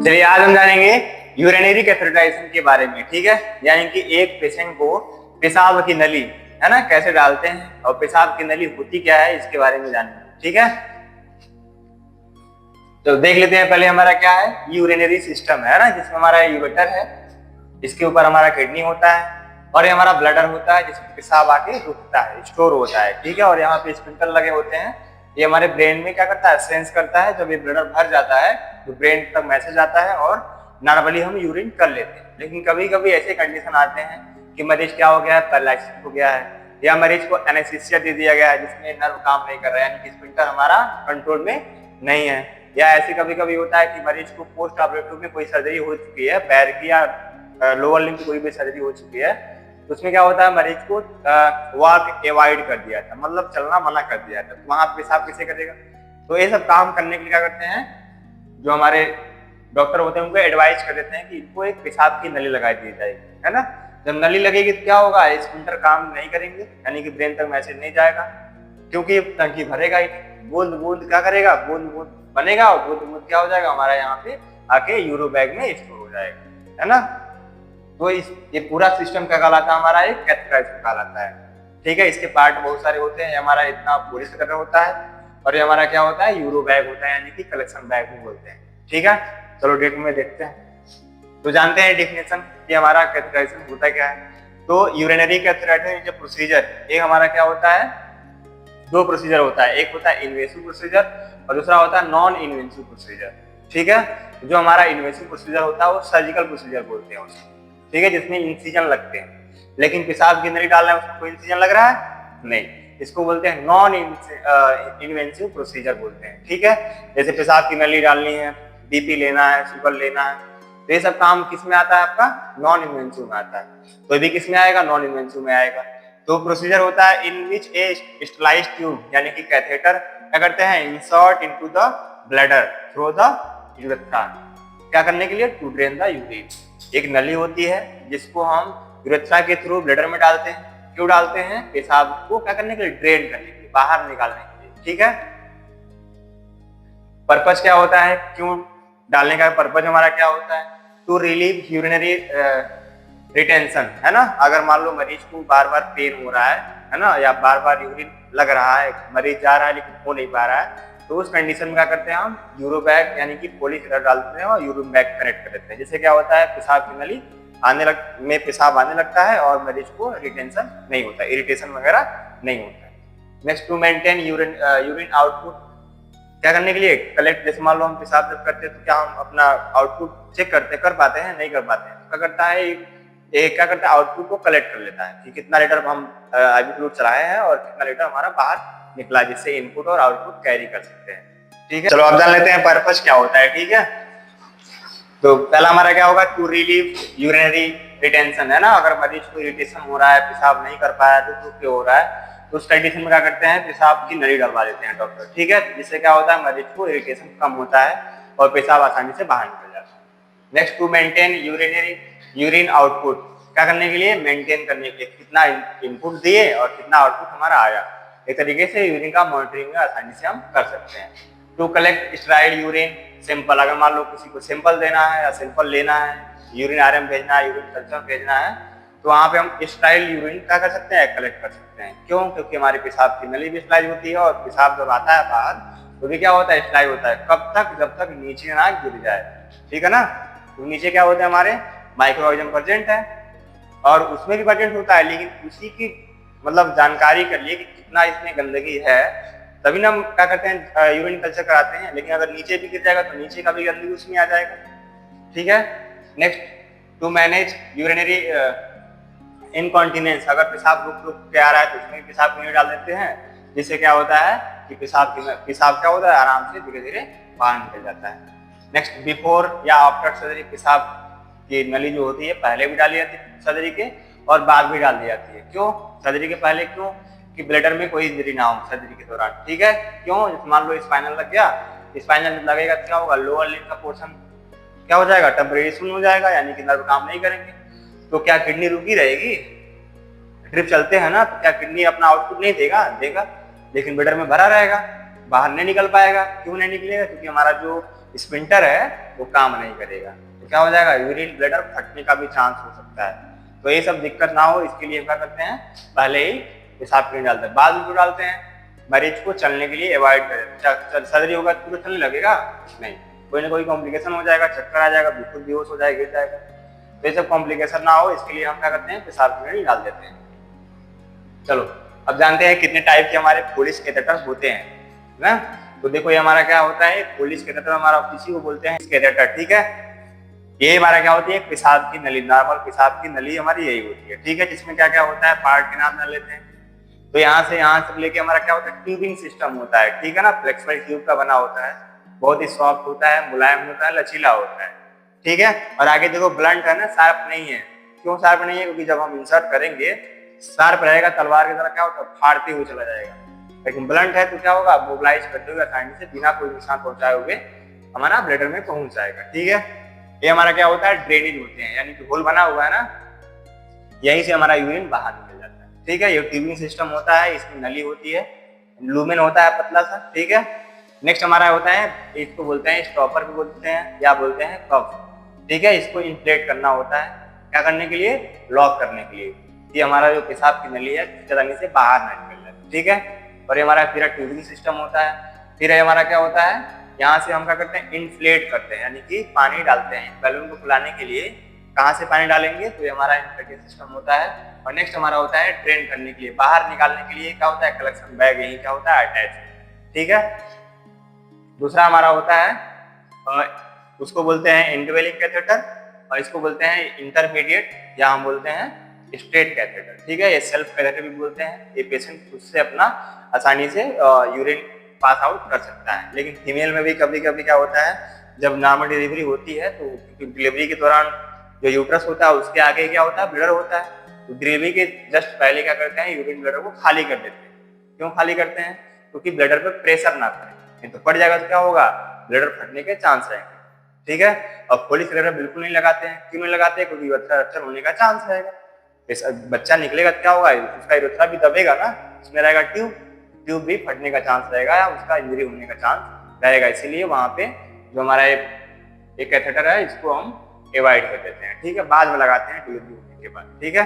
चलिए आज हम जानेंगे यूरिनरी कैथेटराइजेशन के बारे में। ठीक है, यानी कि एक पेशेंट को पेशाब की नली है ना कैसे डालते हैं और पेशाब की नली होती क्या है इसके बारे में जानेंगे। ठीक है, तो देख लेते हैं पहले हमारा क्या है यूरिनरी सिस्टम है ना, जिसमें हमारा यूरेटर है, इसके ऊपर हमारा किडनी होता है और ये हमारा ब्लडर होता है जिसमें पेशाब आके रुकता है, स्टोर होता है। ठीक है, और यहाँ पे स्पिंकलर लगे होते हैं, ये हमारे ब्रेन में क्या करता है सेंस करता है। जब ये ब्लडर भर जाता है तो ब्रेन तक मैसेज आता है और नॉर्मली हम यूरिन कर लेते हैं। लेकिन कभी कभी ऐसे कंडीशन आते हैं कि मरीज क्या हो गया है, पैरालिसिस हो गया है या मरीज को एनेस्थीसिया दे दिया गया है जिसमें नर्व काम नहीं कर रहा है, यानी कि स्पिंकलर हमारा कंट्रोल में नहीं है। या ऐसे कभी कभी होता है कि मरीज को पोस्ट ऑपरेटिव में कोई सर्जरी हो चुकी है, पैर की या लोअर लिम्ब की कोई भी सर्जरी हो चुकी है, तो उसमें क्या होता है मरीज को वॉक एवॉइड कर दिया था, मतलब चलना मना कर दिया था, तो वहां पेशाब कैसे करेगा। तो ये सब काम करने के लिए क्या करते हैं जो हमारे डॉक्टर होते हैं उनको एडवाइस कर देते हैं कि इनको एक पेशाब की नली लगा दी जाएगी, है ना। जब नली लगेगी तो क्या होगा, स्पिंटर काम नहीं करेंगे, यानी कि ब्रेन तक मैसेज नहीं जाएगा क्योंकि टंकी भरेगा ही नहीं। बूंद बूंद क्या करेगा, बूंद बूंद बनेगा और बूंद बूंद क्या हो जाएगा हमारा यहाँ पे आके यूरो बैग में स्टोर हो जाएगा, है ना। तो ये पूरा सिस्टम क्या कहलाता है हमारा एक कैथेटराइजेशन कहलाता है। ठीक है, इसके पार्ट बहुत सारे होते हैं, हमारा इतना पूरी तरह होता है और ये हमारा क्या होता है यूरो बैग होता है, यानी कि कलेक्शन बैग भी बोलते हैं। ठीक है, चलो डेट में देखते हैं। तो जानते हैं डेफिनेशन कि हमारा कैथेटराइजेशन होता क्या है। तो यूरिनरी कैथेटराइजेशन जो प्रोसीजर, एक हमारा क्या होता है दो प्रोसीजर होता है, एक होता है इन्वेसिव प्रोसीजर और दूसरा होता है नॉन इन्वेसिव प्रोसीजर। ठीक है, जो हमारा इन्वेसिव प्रोसीजर होता है वो सर्जिकल प्रोसीजर बोलते हैं उसको। ठीक है, जिसमें इंसिजन लगते हैं, लेकिन पेशाब की नली डालना है उसमें कोई इंसिजन लग रहा है नहीं, इसको बोलते हैं नॉन इन्वेसिव प्रोसीजर बोलते हैं। ठीक है, जैसे पेशाब की नली डालनी है, बीपी लेना है, शुगर लेना है, तो ये सब काम किस में आता है आपका नॉन इन्वेसिव में आता है। तो भी किस में आएगा नॉन इन्वेसिव में आएगा। तो प्रोसीजर होता है इन विच ए स्टरलाइज्ड ट्यूब यानी कि कैथेटर क्या करते हैं insert into the bladder through the urethra, क्या करने के लिए टू ड्रेन द यूरिन। एक नली होती है जिसको हम यूरेथ्रा के थ्रू ब्लैडर में डालते हैं। क्यों डालते हैं, पेशाब को क्या करने के लिए ड्रेन करने के लिए, बाहर निकालने के लिए। ठीक है, पर्पस क्या होता है, क्यों डालने का पर्पस हमारा क्या होता है, टू रिलीव यूरिनरी रिटेंशन, है ना। अगर मान लो मरीज को बार बार पेन हो रहा है ना, या बार बार यूरिन लग रहा है, मरीज जा रहा है लेकिन हो नहीं पा रहा है, तो उस कंडीशन में क्या करते हैं हम यूरो बैग यानी कि पॉलीफिलर डालते हैं और यूरो बैग कनेक्ट कर देते हैं, जिससे क्या होता है पेशाब की नली पेशाब आने लगता है और मरीज को रिटेंशन नहीं होता, इरिटेशन वगैरह नहीं होता है। Next to maintain urine output, क्या करने के लिए कलेक्ट, जैसे मान लो हम पेशाब जब करते हैं तो क्या हम अपना आउटपुट चेक कर पाते हैं, नहीं कर पाते हैं। क्या करता है क्या करता है आउटपुट को कलेक्ट कर लेता है कि कितना लीटर हम आईवी फ्लूइड चलाए हैं और कितना लीटर हमारा बाहर निकला, जिससे इनपुट और आउटपुट कैरी कर सकते हैं। ठीक है, चलो अब जान लेते हैं पर्पस क्या होता है। ठीक है, तो पहला हमारा क्या होगा टू रिलीव यूरिनरी रिटेंशन, है ना। अगर मरीज को इरिटेशन हो रहा है, पेशाब नहीं कर पाया तो क्यों हो रहा है, तो उस कंडीशन में क्या करते हैं पेशाब की नली डलवा देते हैं डॉक्टर। ठीक है, जिससे क्या होता है मरीज को इरिटेशन कम होता है और पेशाब आसानी से बाहर निकल जाता है। Next to maintain urine output, क्या करने के लिए मेंटेन करने के लिए, कितना इनपुट दिए और कितना आउटपुट हमारा आया, एक तरीके से यूरिन का मॉनिटरिंग आसानी से हम कर सकते हैं। To collect sterile urine sample, अगर मान लो किसी को सैंपल देना है या सैंपल लेना है, यूरिन आरएम भेजना है, यूरिन कल्चर भेजना है, तो वहां पे हम स्टेराइल यूरिन क्या कर सकते हैं कलेक्ट कर सकते हैं। क्यों, क्योंकि हमारी पेशाब की नली भी स्टेराइल होती है और पेशाब जब आता है बाहर तो भी क्या होता है स्टेराइल होता है, कब तक, जब तक नीचे ना गिर जाए। ठीक है ना, तो नीचे क्या होता है हमारे माइक्रो ऑर्गेनिज्म प्रेजेंट है और उसमें भी प्रेजेंट होता है, लेकिन उसी की मतलब जानकारी कर लिए कि कितना इसमें गंदगी है, तभी ना हम क्या करते हैं यूरिन कल्चर कराते हैं। लेकिन अगर नीचे भी गिर जाएगा तो नीचे का भी गंदगी उसमें आ जाएगा। ठीक है, next to manage urinary incontinence, अगर पेशाब रुक रुक के आ रहा है तो उसमें पेशाब की नली डाल देते हैं, जिससे क्या होता है कि पेशाब क्या होता है आराम से धीरे धीरे बाहर निकल जाता है। नेक्स्ट बिफोर या आफ्टर सर्जरी, पेशाब की नली जो होती है पहले भी डाली जाती है सर्जरी के और बाद भी डाल दी जाती है। क्यों, सर्जरी के पहले क्यों, कि ब्लैडर में कोई इंजरी ना हो सर्जरी के दौरान। ठीक है, क्यों, मान लो स्पाइनल लग गया, स्पाइनल लगेगा क्या होगा लोअर लिम्ब का पोर्शन क्या हो जाएगा टेम्परेरी शून्य हो जाएगा, यानी कि नर्व काम नहीं करेंगे, तो क्या किडनी रुकी रहेगी, ड्रिप चलते हैं ना, तो क्या किडनी अपना आउटपुट नहीं देगा, लेकिन ब्लैडर में भरा रहेगा, बाहर नहीं निकल पाएगा। क्यों नहीं निकलेगा, क्योंकि हमारा जो स्पिंटर है वो काम नहीं करेगा, तो क्या हो जाएगा, यूरिन ब्लैडर फटने का भी चांस हो सकता है। तो ये सब दिक्कत ना हो इसके लिए क्या करते हैं, पहले ही पेशाब के लिए डालते हैं। बाद में क्यों डालते हैं, मरीज को चलने के लिए अवॉइड करें। सर्जरी होगा तो चलने लगेगा नहीं, कोई ना कोई कॉम्प्लिकेशन हो जाएगा, चक्कर आ जाएगा, बिल्कुल बेहोश हो जाएगा, गिर जाएगा। तो ये सब कॉम्प्लिकेशन ना हो इसके लिए हम क्या करते हैं, पेशाब के लिए डाल देते हैं। चलो अब जानते हैं कितने टाइप के हमारे फोलिश कैथेटर होते हैं ना। तो देखो ये हमारा क्या होता है, फोलिश कैथेटर हमारा इसी को बोलते हैं कैथेटर, ठीक है। ये हमारा क्या होती है, पेशाब की नली, नॉर्मल पेशाब की नली हमारी यही होती है, ठीक है, जिसमें क्या क्या होता है, पार्ट के नाम जान लेते हैं। तो यहाँ से लेके हमारा क्या होता है, ट्यूबिंग सिस्टम होता है, ठीक है ना, फ्लेक्सिबल ट्यूब का बना होता है, बहुत ही सॉफ्ट होता है, मुलायम होता है, लचीला होता है, ठीक है। और आगे देखो ब्लंट है ना, शार्प नहीं है। क्यों शार्प नहीं है, क्योंकि जब हम इंसर्ट करेंगे शार्प रहेगा, तलवार की तरह क्या होता है, फाड़ते हुए चला जाएगा। लेकिन ब्लंट है तो क्या होगा, मोबिलाइज करते हुए आसानी से बिना कोई नुकसान पहुंचाए हुए हमारा ब्लैडर में पहुंच जाएगा, ठीक है। ये हमारा क्या होता है, ड्रेनेज होते हैं, यानी कि होल बना हुआ है ना, यहीं से हमारा यूरिन बाहर निकल जाता है, ठीक है। ये ट्यूबिंग सिस्टम होता है, इसमें नली होती है, लूमेन होता है पतला सा, ठीक है। नेक्स्ट हमारा होता है, इसको बोलते हैं स्टॉपर भी बोलते हैं या बोलते हैं कफ, ठीक है। इसको इन्फ्लेट करना होता है, क्या करने के लिए, लॉक करने के लिए, ये हमारा जो पेशाब की नली है चलाने से बाहर ना निकल जाए, ठीक है। और ये हमारा फिर ट्यूबिंग सिस्टम होता है। फिर हमारा क्या होता है, यहाँ से हम क्या करते हैं, इन्फ्लेट करते हैं, यानी कि पानी डालते हैं बैलून को फुलाने के लिए। कहाँ से पानी डालेंगे, तो ये हमारा इन्फ्लेटिंग सिस्टम होता है। और नेक्स्ट हमारा होता है ड्रेन करने के लिए, बाहर निकालने के लिए क्या होता है, कलेक्शन बैग, यही क्या होता है, अटैच, ठीक है। दूसरा हमारा होता है, उसको बोलते हैं इंटरवेलिंग कैथेटर, और इसको बोलते हैं इंटरमीडिएट या हम बोलते हैं स्ट्रेट कैथेटर, ठीक है। ये सेल्फ कैथेटर भी बोलते हैं, ये पेशेंट खुद से अपना आसानी से यूरिन पास आउट कर सकता है। लेकिन फीमेल में भी कभी कभी क्या होता है, जब नॉर्मल डिलीवरी होती है तो डिलीवरी के दौरान जो यूट्रस होता है उसके आगे क्या होता है, ब्लडर होता है, तो डिलीवरी के जस्ट पहले क्या करते हैं, यूरिन ब्लडर को खाली कर देते हैं। क्यों खाली करते हैं, क्योंकि ब्लडर पर प्रेशर ना पड़े, नहीं तो पड़ जाएगा तो क्या होगा, ब्लडर फटने के चांस रहेंगे, ठीक है। और फोलिश कैथेटर बिल्कुल नहीं लगाते हैं, क्यों नहीं लगाते हैं, क्योंकि यूरेथ्रा होने का चांस रहेगा, बच्चा निकलेगा तो क्या होगा, उसका यूरेथ्रा भी दबेगा ना, उसमें रहेगा ट्यूब भी फटने का चांस रहेगा या उसका इंजरी होने का चांस रहेगा। इसीलिए वहां पे जो हमारा एक कैथेटर है इसको हम अवॉइड कर देते हैं, ठीक है, बाद में लगाते हैं डिलीवरी होने के बाद, ठीक है।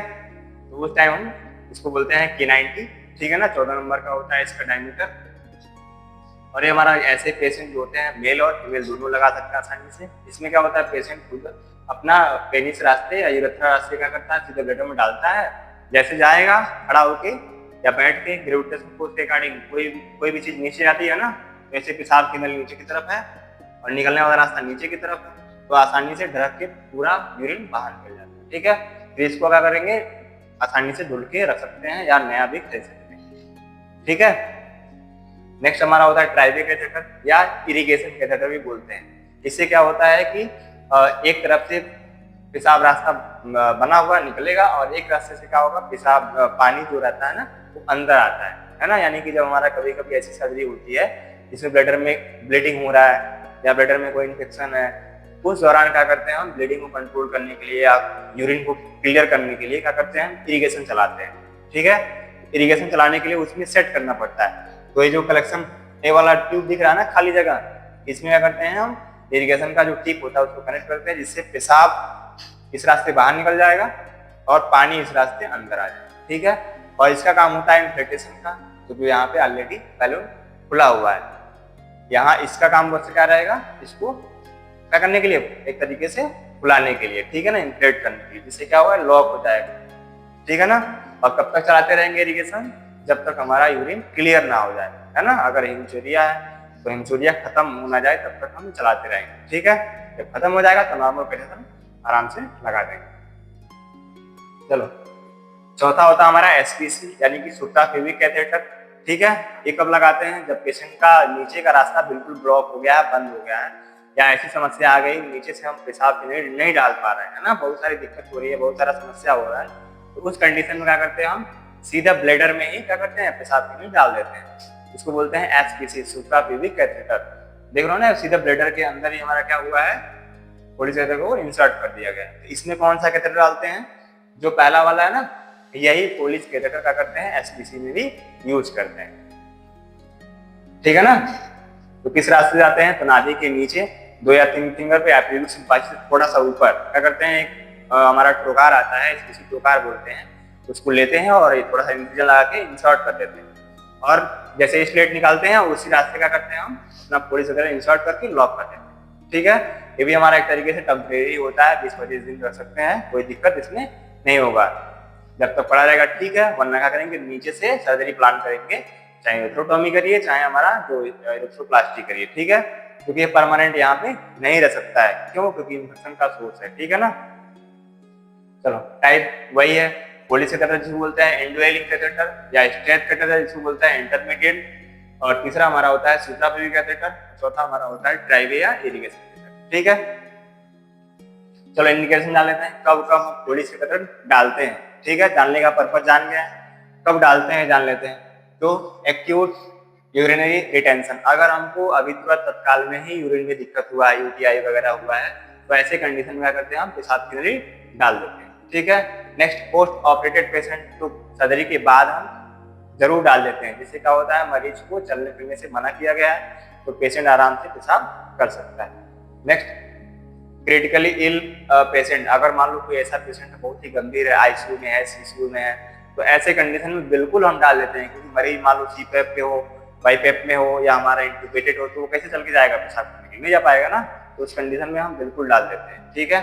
तो उस टाइम हम इसको बोलते हैं K90, ठीक है ना, 14 नंबर का होता है इसका डायमीटर। और ये हमारा ऐसे पेशेंट जो होते हैं, मेल और फीमेल दोनों लगा सकते हैं आसानी से। इसमें क्या होता है, पेशेंट खुद अपना पेनिस रास्ते या यूरेथ्रा रास्ते क्या करता है, सीधे ब्लैडर में डालता है, जैसे जाएगा खड़ा होके या बैठ के ग्रेविटेशन फोर्स के अकॉर्डिंग कोई भी चीज नीचे आती है ना, वैसे पेशाब की नली नीचे की तरफ है और निकलने वाला रास्ता नीचे की तरफ है, तो आसानी से ढक के पूरा यूरिन बाहर निकल जाता है, ठीक है। फिर इसको क्या करेंगे, आसानी से धुल के रख सकते हैं या नया भी खरीद सकते हैं, ठीक है। नेक्स्ट हमारा होता है ट्राइवे कैथेटर या इरिगेशन कैथेटर भी बोलते हैं। इससे क्या होता है कि एक तरफ से पेशाब रास्ता बना हुआ निकलेगा और एक रास्ते से क्या होगा, पेशाब पानी जो रहता है ना वो अंदर आता है ना। यानी कि जब हमारा कभी कभी ऐसी सर्जरी होती है जिसमें ब्लैडर में ब्लीडिंग हो रहा है या ब्लैडर में कोई इन्फेक्शन है, उस दौरान क्या करते हैं, हम ब्लीडिंग को कंट्रोल करने के लिए या यूरिन को क्लियर करने के लिए क्या करते हैं, इरिगेशन चलाते हैं, ठीक है। इरिगेशन चलाने के लिए उसमें सेट करना पड़ता है। तो ये जो कलेक्शन ए वाला ट्यूब दिख रहा है ना खाली जगह, इसमें क्या करते हैं, हम इरिगेशन का जो टिप होता है उसको कनेक्ट करते हैं, जिससे पेशाब इस रास्ते बाहर निकल जाएगा और पानी इस रास्ते अंदर आ जाएगा, ठीक है। और इसका काम होता है इन्फ्लेटेशन का, क्योंकि यहाँ पे ऑलरेडी बैलून खुला हुआ है। यहाँ इसका काम बस क्या रहेगा, इसको क्या करने के लिए, एक तरीके से फुलाने के लिए, ठीक है ना, इन्फ्लेट करने के लिए, जिससे क्या होगा, लॉक हो जाएगा, ठीक है ना। और कब तक चलाते रहेंगे इरिगेशन, जब तक हमारा यूरिन क्लियर ना हो जाए, है ना। अगर हिमचूरिया है तो हिमचूरिया खत्म हो ना जाए तब तक हम चलाते रहेंगे, ठीक है। जब खत्म हो जाएगा तो नॉर्मल कैथेटर आराम से लगा देंगे। चलो चौथा होता है हमारा SPC यानी कि सुप्रापेविक कैथेटर, ठीक है। ये कब लगाते हैं, जब पेशेंट का नीचे का रास्ता बिल्कुल ब्लॉक हो गया है, बंद हो गया है, या ऐसी समस्या आ गई नीचे से हम पेशाब नहीं डाल पा रहे हैं ना, बहुत सारी दिक्कत हो रही है, बहुत सारा समस्या हो रहा है, तो उस कंडीशन में क्या करते हैं, हम सीधा ब्लैडर में ही क्या करते हैं, पेशाब की नली डाल देते हैं। इसको बोलते हैं SPC सुप्रापेविक कैथेटर। देख रहे हो ना, सीधा ब्लैडर के अंदर ही हमारा क्या हुआ है, पोलिश कैथेटर को इंसर्ट कर दिया गया। तो इसमें कौन सा कैथेटर डालते हैं, जो पहला वाला है ना, यही पोलिश कैथेटर क्या करते हैं, SPC में भी यूज करते हैं, ठीक है ना। तो किस रास्ते जाते हैं, तो नाभि के नीचे 2 या 3 फिंगर पे एप्रिल से थोड़ा सा ऊपर क्या करते हैं, एक हमारा टोकार आता है, इसी टोकार बोलते हैं, उसको लेते हैं और थोड़ा सा इंसिजन लगा के इंसर्ट कर देते हैं, और जैसे स्लेट निकालते हैं उसी रास्ते क्या करते हैं हम अपना पुलिस वगैरह इंसर्ट करके लॉक कर देते हैं। ठीक है, ये भी हमारा एक तरीके से टेम्परेरी होता है, 20-25 दिन कर सकते हैं, कोई दिक्कत इसमें नहीं होगा जब तक पड़ा रहेगा। ठीक है, वरना क्या करेंगे, नीचे से सर्जरी प्लान करेंगे, चाहे एरेथ्रोटॉमी करिए चाहे हमारा जो एरेथ्रोप्लास्टी करिए। ठीक है, क्योंकि ये परमानेंट यहाँ पे नहीं रह सकता है, क्यों, क्योंकि इन्फेक्शन का सोर्स है। ठीक है ना। चलो, टाइप वही है, पोली कैथेटर जिसको बोलते हैं एंडोवेलिंग कैथेटर, या स्ट्रेट कैथेटर जिसको बोलते हैं इंटरमीडिएट, और तीसरा हमारा होता है सुप्रापेल्विक कैथेटर, चौथा हमारा होता है ट्राइवे या इरिगेशन कैथेटर। ठीक है, चलो इंडिकेशन डाल लेते हैं, कब कब हम पोली कैथेटर डालते हैं। ठीक है, डालने का पर्पज जान गया है, कब डालते हैं जान लेते हैं। तो एक्यूट यूरिनरी रिटेंशन, अगर हमको अभी तुरंत तत्काल में ही यूरिन में दिक्कत हुआ है, यूटीआई वगैरह हुआ है, तो ऐसे कंडीशन में क्या करते हैं, हम पेशाब की नली डाल देते हैं। ठीक है, नेक्स्ट पोस्ट ऑपरेटेड पेशेंट, तो सर्जरी के बाद हम जरूर डाल देते हैं, जिससे क्या होता है, मरीज को चलने फिरने से मना किया गया है, तो पेशेंट आराम से पेशाब कर सकता है। नेक्स्ट क्रिटिकली इल पेशेंट, अगर मान लो कोई ऐसा पेशेंट बहुत ही गंभीर है, आईसीयू में है, सीसीयू में है, तो ऐसे कंडीशन में बिल्कुल हम डाल देते हैं, क्योंकि मरीज मान लो सीपैप पे हो, वाईपैप में हो, या हमारा इंट्यूबेटेड हो, तो वो कैसे चल के जाएगा, पेशाब करने के लिए नहीं जा पाएगा ना, तो उस कंडीशन में हम बिल्कुल डाल देते हैं। ठीक है,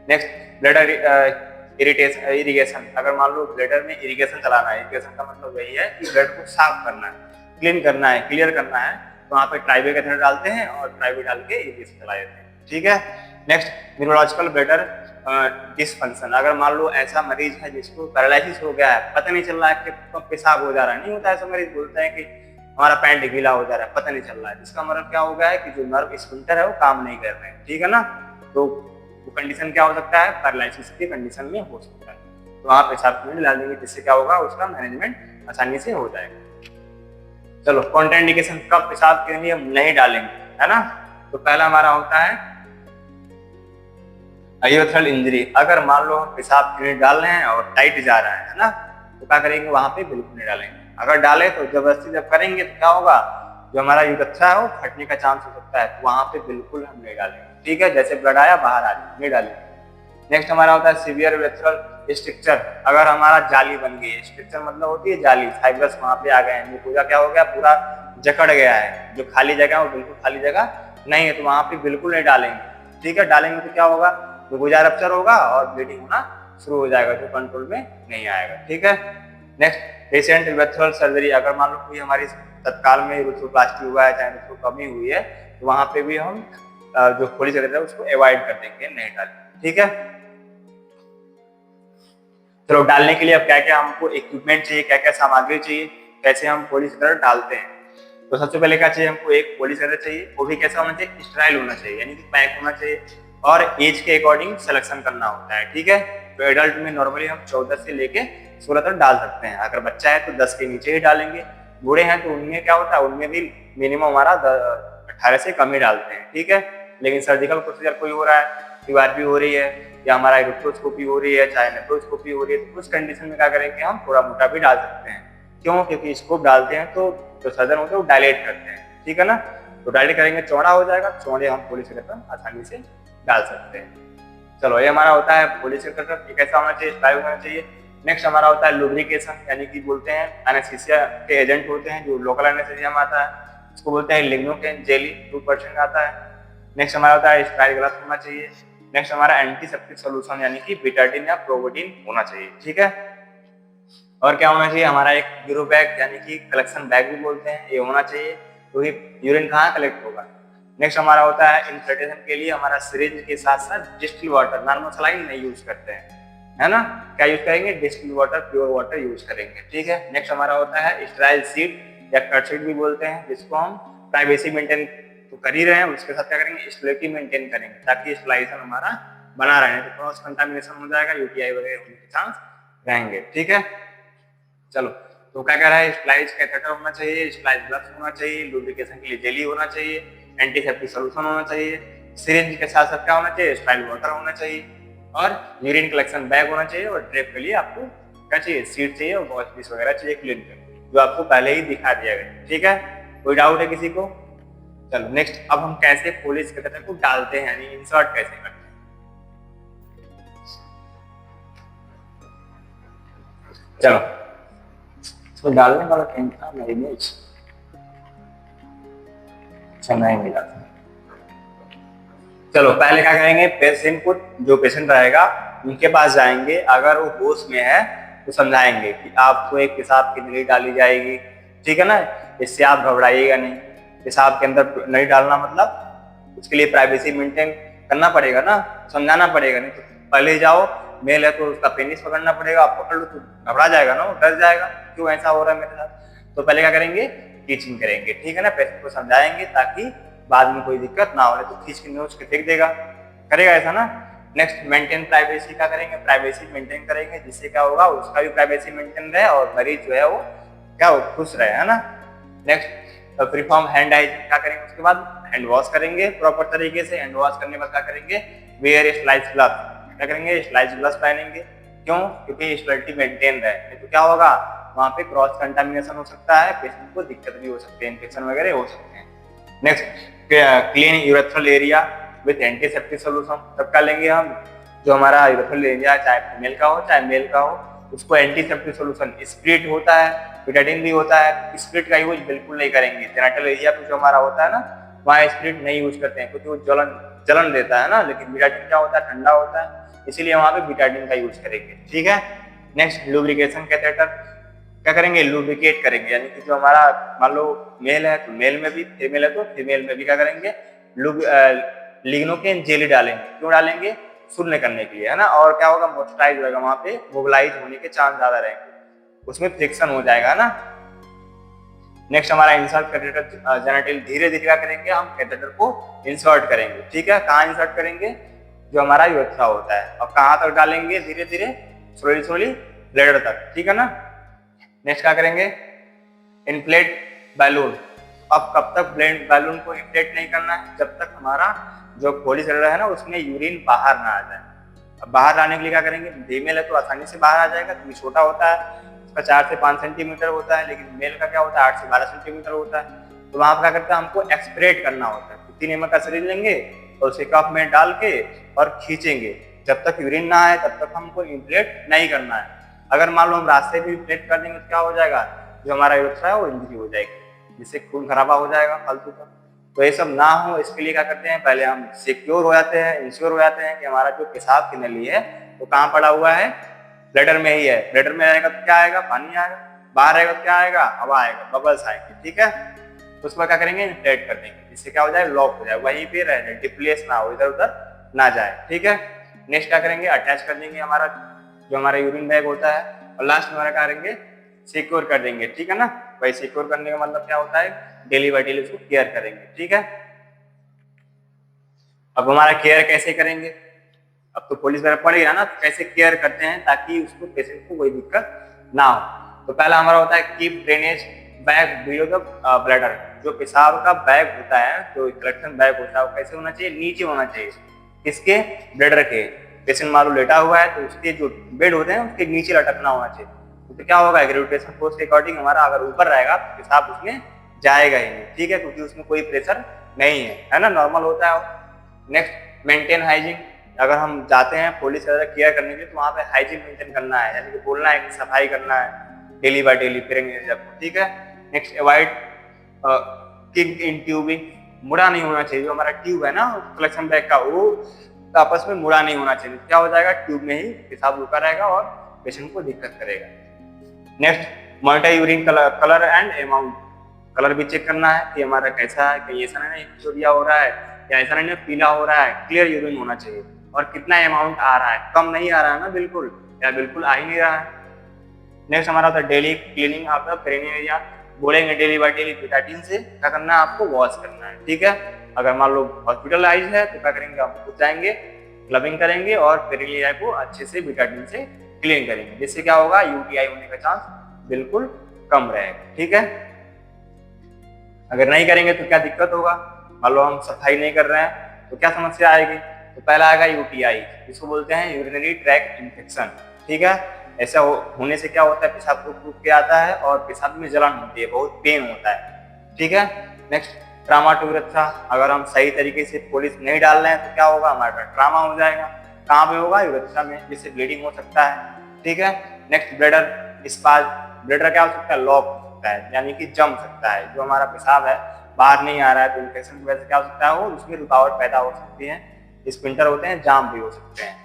नेक्स्ट ब्लडर इरिगेशन, अगर मान लो ब्लडर में इरिगेशन चलाना है, इरिगेशन का मतलब वही है कि ब्लड को साफ करना है, क्लीन करना है, क्लियर करना है, तो वहाँ पे ट्राइवे कैथेटर डालते हैं और ट्राइवे डाल के इरिगेशन चला देते हैं। ठीक है, नेक्स्ट न्यूरोलॉजिकल ब्लडर डिसफंक्शन, अगर मान लो ऐसा मरीज है जिसको पैरालिसिस हो गया है, पता नहीं चल रहा है कि कब पेशाब हो जा रहा है, नहीं होता ऐसा मरीज बोलते हैं कि हमारा पैंट गीला हो जा रहा है, पता नहीं चल रहा है, जिसका मतलब क्या हो गया है कि जो नर्व स्फिंक्टर है वो काम नहीं कर रहे हैं। ठीक है ना, तो वो कंडीशन क्या हो सकता है, पैरालिसिस की कंडीशन में हो सकता है, तो वहाँ पेशाब की नली डाल देंगे, जिससे क्या होगा, उसका मैनेजमेंट आसानी से हो जाएगा। चलो, कॉन्ट्राइंडिकेशन, कब पेशाब की नली हम नहीं डालेंगे, है ना। तो पहला हमारा होता है यूरेथ्रल इंजरी, अगर मान लो हम पेशाब की नली डाल रहे हैं और टाइट जा रहा है ना, तो क्या करेंगे, वहां पे बिल्कुल नहीं डालेंगे। अगर डाले तो जबरदस्ती जब करेंगे तो क्या होगा, जो हमारा यूरेथ्रा है वो फटने का चांस हो सकता है, तो वहां पे बिल्कुल हम नहीं डालेंगे। ठीक है, जैसे ब्लड आया बाहर आ जाए, नहीं डालेंगे। नेक्स्ट हमारा होता है सीवियर यूरेथ्रल स्ट्रक्चर, अगर हमारा जाली बन गई है, स्ट्रक्चर मतलब होती है जाली, फाइब्रस वहां पे आ गए हैं, पूरा क्या हो गया, पूरा जकड़ गया है, जो खाली जगह है वो बिल्कुल खाली जगह नहीं है, तो वहां पे बिल्कुल नहीं डालेंगे। ठीक है, डालेंगे तो क्या होगा, गुजा रप्चर होगा और ब्लीडिंग होना शुरू हो जाएगा, जो कंट्रोल में नहीं आएगा। ठीक है, नेक्स्ट रिसेंट यूरेथ्रल सर्जरी, अगर मान लो कोई हमारी तत्काल में यूरेथ्रोप्लास्टी हुआ है, चाहे यूरेथ्रोटॉमी हुई है, तो वहां पे भी हम जो पोली कैथेटर है उसको अवॉइड कर देंगे, नहीं डालेंगे। ठीक है, चलो डालने के लिए अब क्या क्या हमको इक्विपमेंट चाहिए, क्या क्या सामग्री चाहिए, कैसे हम पोली कैथेटर डालते हैं। तो सबसे पहले क्या चाहिए, हमको एक पोली कैथेटर चाहिए, वो भी कैसा होना चाहिए, स्टेराइल होना चाहिए, यानी कि पैक होना चाहिए, और एज के अकॉर्डिंग सिलेक्शन करना होता है। ठीक है, तो एडल्ट में नॉर्मली हम 14 से लेके 16 तक डाल सकते हैं, अगर बच्चा है तो 10 के नीचे ही डालेंगे, बूढ़े हैं तो उनमें क्या होता है, उनमें भी मिनिमम हमारा 18 से कम ही डालते हैं। ठीक है, लेकिन सर्जिकल प्रोसीजर कोई हो रहा है, टीआरपी हो रही है, या हमारा एरोथ्रोस्कोपी हो रही है, चाहे नेफ्रोस्कोपी हो रही है, तो उस कंडीशन में क्या करेंगे, हम थोड़ा मोटा भी डाल सकते हैं। क्यों, क्योंकि स्कोप डालते हैं तो जो सर्जन होते हैं वो डायलेट करते हैं। ठीक है ना, तो डायलेट करेंगे, चौड़ा हो जाएगा, चौड़े हम पोली कैथेटर आसानी से डाल सकते हैं। चलो, ये हमारा होता है पोली कैथेटर, ये कैसा होना चाहिए, स्टाइल होना चाहिए। नेक्स्ट हमारा होता है लुब्रिकेशन, यानी कि बोलते हैं एनेस्थीसिया के एजेंट होते हैं, जो लोकल एनेस्थीसिया में आता है, इसको बोलते हैं लिग्नोकेन जेली, 2% आता है। नेक्स्ट हमारा होता है स्टाइल ग्लास होना चाहिए। नेक्स्ट हमारा एंटीसेप्टिक सॉल्यूशन, यानी कि बिटाडीन या प्रोविडीन होना चाहिए। ठीक है, और क्या होना चाहिए, हमारा एक यूरो बैग, यानी कि कलेक्शन बैग भी बोलते हैं, ये होना चाहिए, क्योंकि तो यूरिन कहाँ कलेक्ट होगा। नेक्स्ट हमारा होता है इन्फिल्ट्रेशन के लिए हमारा सिरिंज के साथ साथ डिस्टिल वाटर, नॉर्मल सलाइन नहीं यूज करते हैं, है ना, क्या यूज करेंगे, distil water, pure water use करेंगे। ठीक है, नेक्स्ट हमारा होता है स्टेराइल सीट या कट सीट भी बोलते हैं, जिसको हम प्राइवेसी मेंटेन तो कर ही रहे हैं, उसके साथ क्या करेंगे, स्टेरिलिटी मेंटेन करेंगे, ताकि स्टरलाइजेशन हमारा बना रहे, तो क्रॉस कंटामिनेशन हो जाएगा, यूटीआई वगैरह होने के चांस रहेंगे। ठीक है, चलो, तो क्या कह रहा है, स्टरलाइज कैथेटर होना चाहिए, स्टरलाइज ग्लव्स होना चाहिए, लुब्रिकेशन के लिए जेली होना चाहिए, एंटीसेप्टिक सॉल्यूशन होना चाहिए, सिरिंज के साथ साथ क्या होना चाहिए, स्टाइल वाटर होना चाहिए, और यूरिन कलेक्शन बैग होना चाहिए, और ड्रेप के लिए आपको क्या चाहिए, सीट चाहिए, और वॉश पीस वगैरह चाहिए क्लीन करने, जो आपको पहले ही दिखा दिया गया। ठीक है, कोई डाउट है किसी को? चलो नेक्स्ट, अब हम कैसे फोलिज कैथेटर को डालते हैं, यानी इंसर्ट कैसे करते हैं। चलो इसको डालने वाला कहीं था मेरी इमेज, अच्छा नहीं मिला। चलो पहले क्या करेंगे, पेशेंट को, जो पेशेंट रहेगा उनके पास जाएंगे, अगर वो होश में है तो समझाएंगे कि आपको एक पेशाब की नली डाली जाएगी, ठीक है ना, इससे आप घबराइएगा नहीं। पेशाब के अंदर नली डालना मतलब उसके लिए प्राइवेसी मेंटेन करना पड़ेगा ना, समझाना पड़ेगा, नहीं तो पहले जाओ, मेल है तो उसका पेनिस पकड़ना पड़ेगा, आप पकड़ लो तो घबरा जाएगा ना, डर जाएगा क्यों ऐसा हो रहा है मेरे साथ। तो पहले क्या करेंगे, टीचिंग करेंगे, ठीक है ना, पेशेंट को समझाएंगे ताकि बाद में कोई दिक्कत ना हो, तो खींच के नोच के फेंक देगा, करेगा ऐसा ना। नेक्स्ट, मेंटेन प्राइवेसी का करेंगे, प्राइवेसी मेंटेन करेंगे, जिससे क्या होगा, उसका भी प्राइवेसी मेंटेन रहे और मरीज जो है वो क्या हो, खुश रहे, है ना। नेक्स्ट, परफॉर्म हैंड हाइजीन का करेंगे, उसके बाद हैंड वॉश करेंगे प्रॉपर तरीके से। हैंड वॉश करने के बाद क्या करेंगे, वेयर स्लाइस ग्लव्स, क्या करेंगे, स्लाइस ग्लव्स पहनेंगे, क्यों, क्योंकि स्टेरिलिटी मेंटेन रहे, नहीं तो क्या होगा, वहां पे क्रॉस कंटामिनेशन हो सकता है, पेशेंट को दिक्कत भी हो सकती है, इन्फेक्शन वगैरह हो सकते हैं। Next, clean urethral area with antiseptic solution, तब क्या लेंगे हम, जो हमारा यूरेथ्रल एरिया चाहे फीमेल का हो चाहे मेल का हो, उसको एंटीसेप्टिक सोल्यूशन, स्प्रिट होता है, बिटाडीन भी होता है, स्प्रिट का यूज बिल्कुल नहीं करेंगे। जेनिटल एरिया पे जो हमारा होता है ना, वहाँ स्प्रिट नहीं यूज करते हैं, क्योंकि वो जलन देता है ना, लेकिन बिटाडीन क्या होता है, ठंडा होता है, इसीलिए वहाँ पे बिटाडीन का यूज करेंगे, ठीक है। नेक्स्ट, लुब्रिकेशन कैथेटर, क्या करेंगे, लुब्रिकेट करेंगे, यानी कि जो हमारा मान लो मेल है तो मेल में भी, फीमेल है तो फीमेल में भी क्या करेंगे, लिग्नोकेन जेली डालेंगे, क्यों डालेंगे, शून्य करने के लिए, है ना, और क्या होगा, मॉइस्चराइज होगा, वहां पे मोबिलाइज होने के चांस ज्यादा रहेंगे, उसमें फ्रिक्शन हो जाएगा ना। नेक्स्ट, हमारा इंसर्ट कैथेटर जेनिटल, धीरे धीरे क्या करेंगे, हम कैथेटर को इंसर्ट करेंगे, ठीक है। कहाँ इंसर्ट करेंगे, जो हमारा यूरेथ्रा होता है, और कहाँ तक डालेंगे, धीरे धीरे स्लोली स्लोली ब्लैडर तक, ठीक है ना। नेक्स्ट क्या करेंगे, इन्फ्लेट बैलून, अब कब तक बैलून को इन्फ्लेट नहीं करना है, जब तक हमारा जो फोलिज है ना, उसमें यूरिन बाहर ना आ जाए। अब बाहर लाने के लिए क्या करेंगे, फीमेल है तो आसानी से बाहर आ जाएगा, क्योंकि छोटा होता है, उसका 4 से 5 सेंटीमीटर होता है, लेकिन मेल का क्या होता है, 8 से 12 सेंटीमीटर होता है। तो वहां पर क्या करता है, हमको एक्सप्रेट करना होता है, 3 ml का सिरिंज लेंगे और उसे कप में डाल के और खींचेंगे, जब तक यूरिन ना आए तब तक हमको इन्फ्लेट नहीं करना है। अगर मान लो हम रास्ते भी इन्फ्लेट कर देंगे तो क्या हो जाएगा, जो हमारा यूरेथ्रा है वो इंजरी हो जाएगी, जिससे खून खराबा हो जाएगा फालतू का। तो ये सब ना हो, इसके लिए क्या करते हैं, पहले हम सिक्योर हो जाते हैं, इंश्योर हो जाते हैं कि हमारा जो पेशाब की नली है वो कहाँ पड़ा हुआ है, ब्लैडर में ही है। ब्लैडर में रहेगा तो क्या आएगा, पानी आएगा, बाहर रहेगा तो क्या आएगा, हवा आएगा, बबल्स आएंगे, ठीक है। उसके बाद क्या करेंगे, इन्फ्लेट कर देंगे, जिससे क्या हो जाए, लॉक हो जाए, वहीं पे रह जाए, डिप्लेस ना हो, इधर उधर ना जाए, ठीक है। नेक्स्ट क्या करेंगे, अटैच कर देंगे हमारा जो हमारा यूरिन बैग होता है, और लास्ट में हमारा क्या करेंगे, सिक्योर कर देंगे, ठीक है ना। भाई सिक्योर करने का मतलब क्या होता है, डेली बाय डेली उसको केयर करेंगे, ठीक है। अब हमारा केयर कैसे करेंगे, अब तो पुलिस वगैरह पड़ गया ना, तो कैसे केयर करते हैं ताकि उसको, पेशेंट को कोई दिक्कत ना हो। तो पहला हमारा होता है, keep drainage bag below the bladder, जो पेशाब का बैग होता है, जो कलेक्शन बैग होता है, वो कैसे होना चाहिए, नीचे होना चाहिए, किसके, ब्लैडर के। पेशेंट मान लो लेटा हुआ है तो उसके जो बेड होते हैं उसके नीचे लटकना होना चाहिए, तो क्या होगा, ग्रेविटेशन फोर्स के अकॉर्डिंग हमारा अगर ऊपर रहेगा तो पेशाब उसमें जाएगा ही नहीं, ठीक है, क्योंकि उसमें कोई प्रेशर नहीं है ना, नॉर्मल होता है। नेक्स्ट, मेंटेन हाइजीन, अगर हम जाते हैं पुलिस वगैरह केयर करने के लिए तो वहाँ पे हाइजीन मेंटेन करना है, यानी कि बोलना है कि सफाई करना है डेली बाय डेली, फिरेंगे जब, ठीक है। Next, avoid kick in tubing, मुड़ा नहीं होना चाहिए, जो हमारा ट्यूब है ना कलेक्शन बैग का, वो आपस में मुड़ा नहीं होना चाहिए, क्या हो जाएगा, ट्यूब में ही पेशाब रुका रहेगा और पेशेंट को दिक्कत करेगा। Next, monitor urine colour and amount, colour भी चेक करना है कि हमारा कैसा है, कहीं ऐसा नहीं चोरिया हो रहा है या ऐसा नहीं पीला हो रहा है, क्लियर यूरिन होना चाहिए, और कितना अमाउंट आ रहा है, कम नहीं आ रहा है ना बिल्कुल, या बिल्कुल आ ही नहीं रहा है। नेक्स्ट हमारा होता है daily cleaning of the perineal area, बोलेंगे डेली बाय डेली बिटाडीन से क्या करना है, आपको वॉश करना है, ठीक है। अगर मान लो हॉस्पिटलाइज है तो क्या करेंगे, आप खुद जाएंगे, क्लबिंग करेंगे और पेरिनियल एरिया को अच्छे से बिटाडीन से क्लीन करेंगे, जिससे क्या होगा, यूटीआई होने का चांस बिल्कुल कम रहेगा, ठीक है। अगर नहीं करेंगे तो क्या दिक्कत होगा, मान लो हम सफाई नहीं कर रहे हैं तो क्या समस्या आएगी, तो पहला आएगा यूटीआई, जिसको बोलते हैं यूरिनरी ट्रैक्ट इन्फेक्शन, ठीक है। ऐसा होने से क्या होता है, पेशाब रुक रुक के आता है और पेशाब में जलन होती है, बहुत पेन होता है, ठीक है। नेक्स्ट, ट्रामा टू यूरेथ्रा, अगर हम सही तरीके से पोलिस नहीं डाल रहे हैं तो क्या होगा, हमारा ट्रामा हो जाएगा। कहाँ पे होगा, यूरेथ्रा में, जिससे ब्लीडिंग हो सकता है। ठीक है। नेक्स्ट ब्लैडर स्पाज, ब्लैडर क्या हो सकता है, लॉक हो सकता है, यानी कि जम सकता है। जो हमारा पेशाब है बाहर नहीं आ रहा है तो इन्फेक्शन की वजह से क्या हो सकता है, वो उसमें रुकावट पैदा हो सकती है, स्पिंटर होते हैं, जाम भी हो सकते हैं।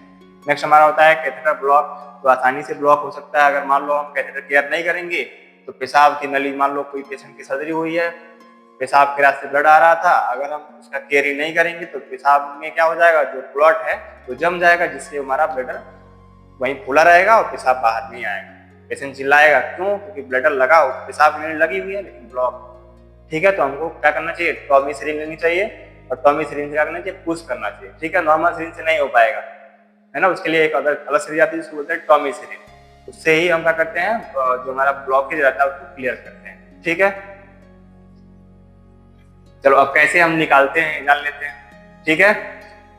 नेक्स्ट हमारा होता है कैथेटर ब्लॉक, तो आसानी से ब्लॉक हो सकता है अगर मान लो हम कैथेटर केयर नहीं करेंगे तो पेशाब की नली, मान लो कोई पेशेंट की सर्जरी हुई है, पेशाब के रास्ते ब्लड आ रहा था, अगर हम उसका केयर ही नहीं करेंगे तो पेशाब में क्या हो जाएगा, जो क्लॉट है वो जम जाएगा, जिससे हमारा ब्लडर वहीं फूला रहेगा और पेशाब बाहर नहीं आएगा। पेशेंट चिल्लाएगा, क्यों, क्योंकि ब्लडर लगा हो, पेशाब की नली लगी हुई है लेकिन ब्लॉक। ठीक है। तो हमको क्या करना चाहिए, टॉमी सिरिंज लेनी चाहिए, और टॉमी सिरिंज क्या करना चाहिए, पुश करना चाहिए। ठीक है। नॉर्मल सिरिंज से नहीं हो पाएगा, है ना, उसके लिए एक अलग सिरिंज आती है जिसको बोलते हैं टॉमी सिरिंज। उससे ही हम क्या करते हैं, जो हमारा ब्लॉकेज रहता है उसको क्लियर करते हैं। ठीक है। चलो अब कैसे हम निकालते हैं जान लेते हैं। ठीक है।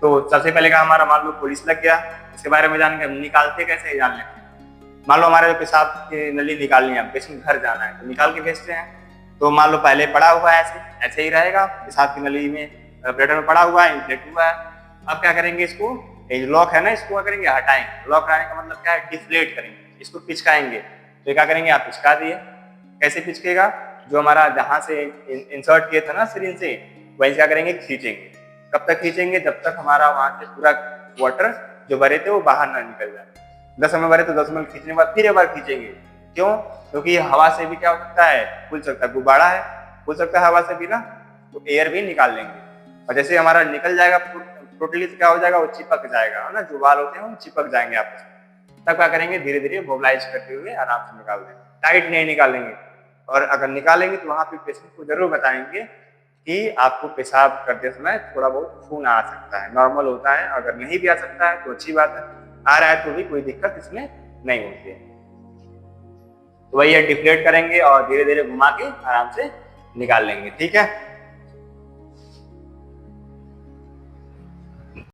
तो सबसे पहले का हमारा मान लो पुलिस लग गया, इसके बारे में जान के हम निकालते कैसे जान लेते हैं। मान लो हमारे पेशाब की नली निकालनी है, पेशेंट घर जाना है तो निकाल के भेजते हैं। तो मान लो पहले पड़ा हुआ है, ऐसे ऐसे ही रहेगा, पेशाब की नली में ब्लैडर में पड़ा हुआ है, इन्फ्लेट हुआ है। अब क्या करेंगे, इसको लॉक है ना, इसको क्या करेंगे, हटाएंगे। लॉक हटाने का मतलब क्या है, डिफ्लेट करेंगे, इसको पिचकाएंगे। तो क्या करेंगे, आप पिचका दिए। कैसे पिचकेगा, जो हमारा जहां से इंसर्ट किए थे ना सिरिंज से, वहीं क्या करेंगे, खींचेंगे। कब तक खींचेंगे, जब तक हमारा वहां से पूरा वाटर जो भरे थे वो बाहर ना निकल जाए। 10 ml भरे तो 10 ml खींचने के बाद फिर एक बार खींचेंगे। क्यों, क्योंकि हवा से भी क्या हो सकता है, खुल सकता है, गुब्बारा है, खुल सकता है हवा से भी ना, तो एयर भी निकाल लेंगे। और जैसे हमारा निकल जाएगा टोटली तो क्या हो जाएगा, वो चिपक जाएगा, है ना, जो बाल होते हैं वो चिपक जाएंगे आपस में। तब क्या करेंगे, धीरे धीरे मोबिलाइज करते हुए आराम से निकाल देंगे, टाइट नहीं निकालेंगे। और अगर निकालेंगे तो वहां पे पेशेंट को जरूर बताएंगे कि आपको पेशाब करते समय थोड़ा बहुत खून आ सकता है, नॉर्मल होता है, अगर नहीं भी आ सकता है तो अच्छी बात है, आ रहा है तो भी कोई दिक्कत इसमें नहीं होती है। तो वही है, डिफ्लेट करेंगे और धीरे धीरे घुमा के आराम से निकाल लेंगे। ठीक है।